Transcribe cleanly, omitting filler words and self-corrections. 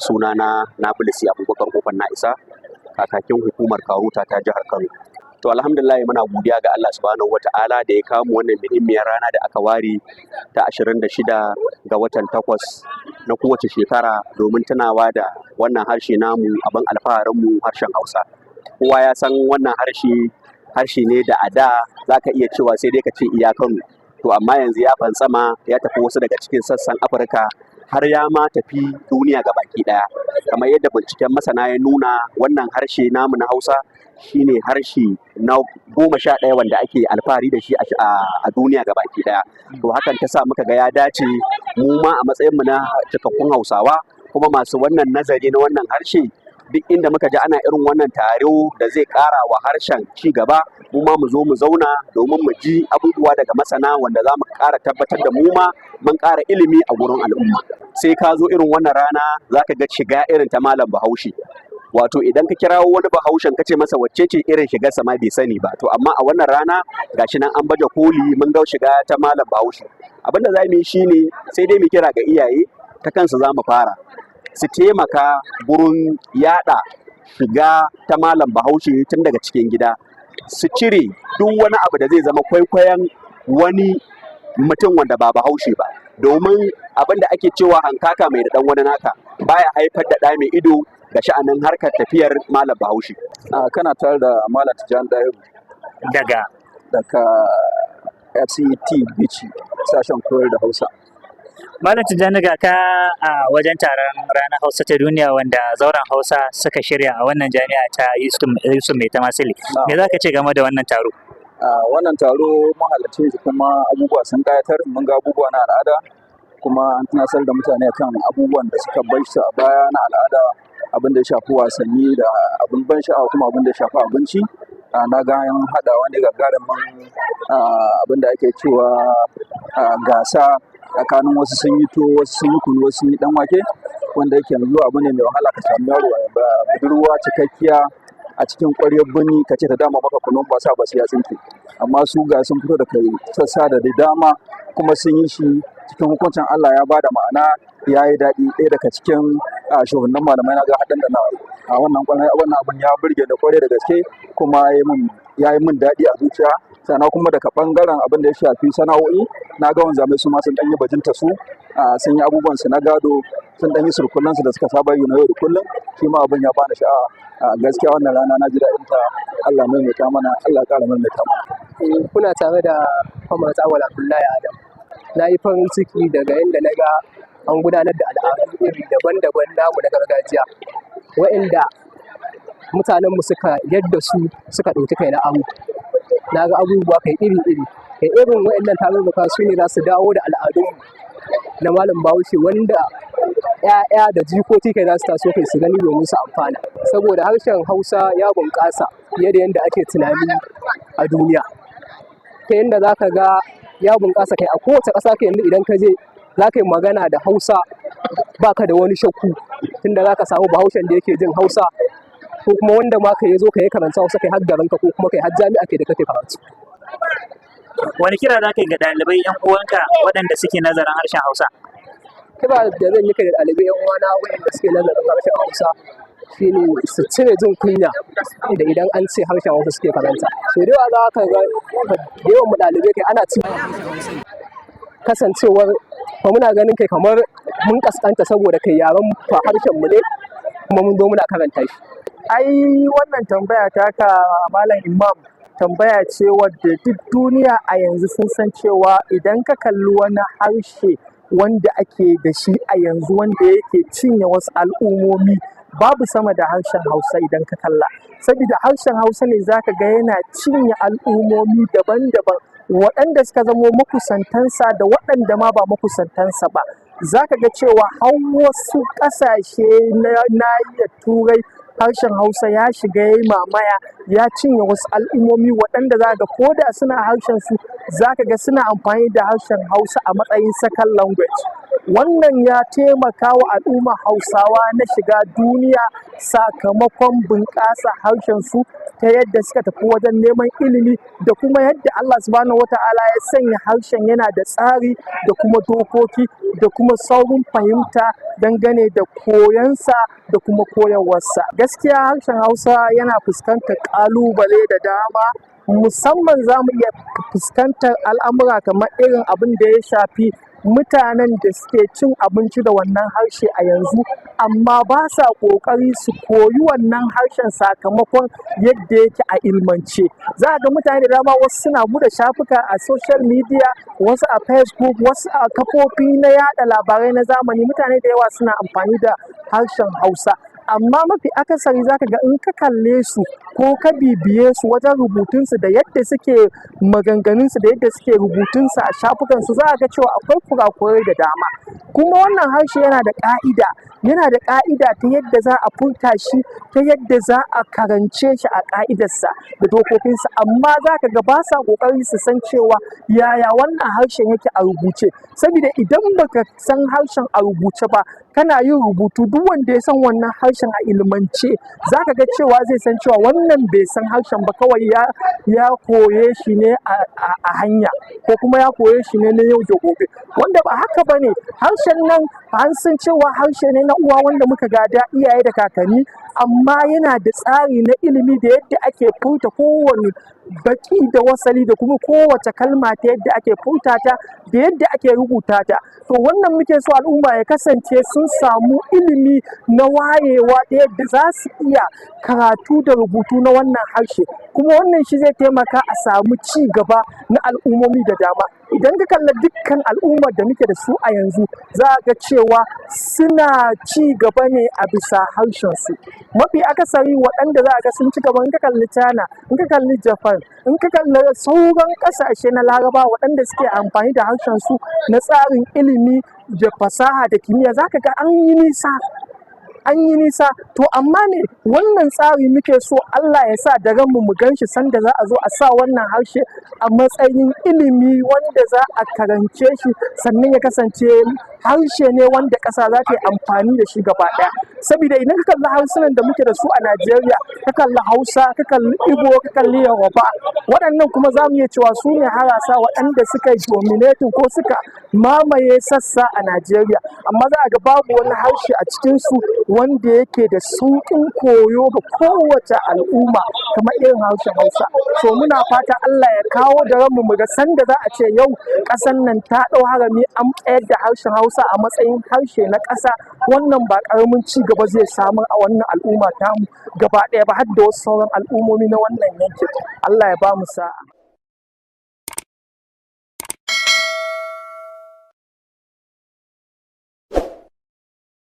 sunana Nabilisi Abubakar Kofar na isa kakakin hukumar Karuta ta jihar Kano. To alhamdulillah muna godiya ga Allah subhanahu wata'ala da ya kawo mu wannan muhimmiyar rana da aka ware ta 26 ga watan 8 na kowace shekara domin tunawa da wannan harshe namu abin alfaharin mu harshen Hausa. Kowa ya san wannan harshe ne da a da zaka iya cewa sai dai ka ce iya Kano. To amma yanzu ya fantsama ya tafi wasu daga cikin sassan Afirka har ya ma tafi duniya baki daya. Kamar yadda binciken masana ya nuna, wannan harshe namu na Hausa shine harshe na 11 wanda ake alfahari da shi a duniya baki daya. To hakan ta sa muka ga ya dace mu ma a matsayin mu na cikakkun Hausawa kuma masu wannan nazari na wannan harshe, duk inda muka ji ana irin wannan taro da zai ƙara wa harshen ci gaba, mu ma mu zo mu zauna domin mu ji abubuwa daga masana wanda za mu ƙara tabbatar da mu ma mun ƙara ilimi a gurin al'umma. Sai ka zo irin wannan rana za ka ga shiga irin ta malam Bahaushe. Wato idan ka kirawo wani Bahaushen ka ce masa wacce ce irin shigarsa ma bai sani ba. To amma a wannan rana gashi nan an baje koli mun ga shiga ta malam Bahaushe. Abinda za mu yi shine sai dai mu kira ga iyaye ta kansu za mu fara. Su taimaka gurin yada shiga ta malam Bahaushe tun daga cikin gida, su cire duk wani abu da zai zama kwaikwayon wani mutum wanda ba Bahaushe ba, domin abin da ake cewa hankaka mai da dan wani naka baya haifar da ɗa mai ido ga sha'anin harkar tafiyar malam Bahaushe. Kana tare da malam Taron daga FCT Bichi sashen koyar da Hausa. Malam Tijjani ga ka a wajen taron ranar Hausa ta duniya wanda zauren Hausa suka shirya a wannan jami'a ta Yusuf Maitama Sule. Me za ka ce game da wannan taro? Wannan taro mun halarci shi kuma abubuwa sun kayatar, mun ga abubuwa na al'ada kuma an tunasar da mutane kan abubuwan da suka bar a baya na al'ada, abin da ya shafi wasanni da abin ban sha'awa kuma abin da ya shafi abinci. Na ga an haɗa wani gagarumin abin da ake cewa gasa tsakanin wasu sun yi tuwo, wasu sun yi kunu, wasu sun yi dan wake, wanda yake yanzu abu ne mai wahala ka samu yaro budurwa cikakkiya a cikin ƙwaryar birni ka ce ta dama maka kunun ba sa ba sai ya tsinke. Amma su ga sun fito da kai sassa da dama kuma sun yi shi cikin hukuncin Allah ya bada ma'ana, ya yi daɗi. Ɗaya daga cikin shugabannin malamai na ga haɗin da nawa a wannan abun ya burge da ƙwarai da gaske kuma ya yi min daɗi a zuciya. Sannan kuma daga ɓangaren abin da ya shafi sana'o'i, na ga wanzamai su ma sun ɗan yi bajinta su, sun yi abubuwan su na gado, sun ɗan yi surkullansu da suka saba yi na yau da kullum. Shi ma abin ya bani sha'awa. Gaskiya wannan rana na ji daɗin ta. Allah maimaita mana, Allah ƙara maimaita mana. Kuna tare da Kwamar Awal Abdullahi Adam. Na yi farin ciki daga yadda na ga an gudanar da al'adu iri daban-daban namu na gargajiya, wa'inda mutanenmu yadda suka ɗauki kai na amu. Na ga abubuwa kai iri-iri, kai irin wa'innan tarurruka su ne za su dawo da al'adunmu na malam Bahaushe, wanda 'ya'ya da jikoki kai za su taso kai su gani domin su amfana. Saboda harshen Hausa ya bunƙasa fiye da yadda ake tunani a duniya, ta yadda za ka ga ya bunƙasa kai a kowace ƙasa ka yanzu idan ka je za ka yi magana da Hausa ba ka da wani shakku, tunda za ka samu Bahaushen da yake jin Hausa, ko kuma wanda ma ka zo ka yi karanta Hausa kai har garinka ko kuma kai har jami'a kai da kake karatu. Wani kira za ka yi ga ɗalibai 'yan uwanka waɗanda suke nazarin harshen Hausa? Kira da zan yi kai da ɗalibai 'yan uwana waɗanda suke nazarin harshen Hausa shine su cire jin kunya da idan an ce harshen Hausa suke karanta. So da yawa za ka ga da yawan mu ɗalibai kai ana cin kasancewar ba muna ganin kai kamar mun kaskanta saboda kai yaran fa harshen mu ne kuma mun zo muna karanta shi. Ai wannan tambaya taka Malam Imam tambaya ce wadda duk duniya a yanzu sun san cewa idan ka kalli wani harshe wanda ake da shi a yanzu wanda yake cinye wasu al'ummomi, babu sama da harshen Hausa idan ka kalla. Saboda harshen Hausa ne zaka ga yana cinye al'ummomi daban-daban, waɗanda suka zamo makusantansa da waɗanda ma ba makusantansa ba. Zaka ga cewa har wasu ƙasashe na nahiyar Turai harshen Hausa ya shiga ya yi mamaya, ya cinye wasu al'ummomi waɗanda za ga ko da suna harshen su za ka ga suna amfani da harshen Hausa a matsayin second language. Wannan ya taimaka wa al'ummar Hausawa na shiga duniya sakamakon bunƙasa harshen su ta yadda suka tafi wajen neman ilimi da kuma yadda Allah subhanahu wata'ala ya sanya harshen yana da tsari da kuma dokoki da kuma saurin fahimta dangane da koyansa da kuma koyarwarsa. Gaskiya harshen Hausa yana fuskantar ƙalubale da dama, musamman za mu iya fuskantar al'amura kamar irin abin da ya shafi mutanen da suke cin abinci da wannan harshe a yanzu amma ba sa ƙoƙari su koyi wannan harshen sakamakon yadda yake a ilmance. Za ga mutane da dama wasu suna buɗe shafuka a social media, wasu a Facebook, wasu a kafofi na yaɗa labarai na zamani. Mutane da yawa suna amfani da harshen Hausa, amma mafi akasari za ka ga in ka kalle su ko ka bibiye su wajen rubutunsu da yadda suke maganganunsu da yadda suke rubutunsu a shafukansu, za a ga cewa akwai kurakurai da dama. Kuma wannan harshe yana da ƙa'ida ta yadda za a furta shi, ta yadda za a karance shi a ƙa'idarsa da dokokinsa, amma za ka ga ba sa ƙoƙari su san cewa yaya wannan harshen yake a rubuce, saboda idan baka san harshen a rubuce ba kana yin rubutu, duk wanda ya san wannan harshen a ilmance za ka ga cewa zai san cewa wannan bai san harshen ba, kawai ya koye shi ne a hanya ko kuma ya koye shi ne na yau da gobe, wanda ba haka ba ne. Harshen nan an san cewa harshe ne na uwa wanda muka gada iyaye da kakanni, amma yana da tsari na ilimi da yadda ake furta kowane baki da wasali da kuma kowace kalma ta yadda ake furta ta da yadda ake rubuta ta. To wannan muke so al'umma ya kasance sun samu ilimi na wayewa ta yadda za su iya karatu da rubutu na wannan harshe, kuma wannan shi zai taimaka a samu ci gaba na al'ummomi da dama. Idan ka kalla dukkan al'ummar da muke da su a yanzu, za a ga cewa suna ci gaba ne a bisa harshensu. Mafi akasari waɗanda za a ga sun ci gaba, in ka kalli China, in ka kalli Japan, in ka kalli sauran ƙasashe na Laraba waɗanda suke amfani da harshensu na tsarin ilimi da fasaha da kimiyya, za ka ga an yi nisa. To amma ne wannan tsari muke so Allah ya sa da ranmu mu ganshi sanda za a zo a sa wannan harshe a matsayin ilimi wanda za a karance shi, sannan ya kasance harshe ne wanda ƙasa za ta yi amfani da shi gaba ɗaya. Saboda idan ka kalli harsunan da muke da su a Najeriya, ka kalli Hausa, ka kalli Igbo, ka kalli Yoruba, waɗannan kuma za mu iya cewa su ne harasa waɗanda suka yi dominating ko suka mamaye sassa a Najeriya, amma za a ga babu wani harshe a cikinsu wanda yake da sauƙin koyo ga kowace al'umma kamar irin harshen Hausa. So muna fata Allah ya kawo da ranmu mu ga sanda za a ce yau ƙasar nan ta ɗau harami an tsayar da harshen Hausa a matsayin harshe na ƙasa. Wannan ba ƙaramin ci gaba zai samu a wannan al'umma tamu gaba ɗaya ba, har da wasu sauran al'ummomi na wannan yankin. Allah ya ba mu sa'a.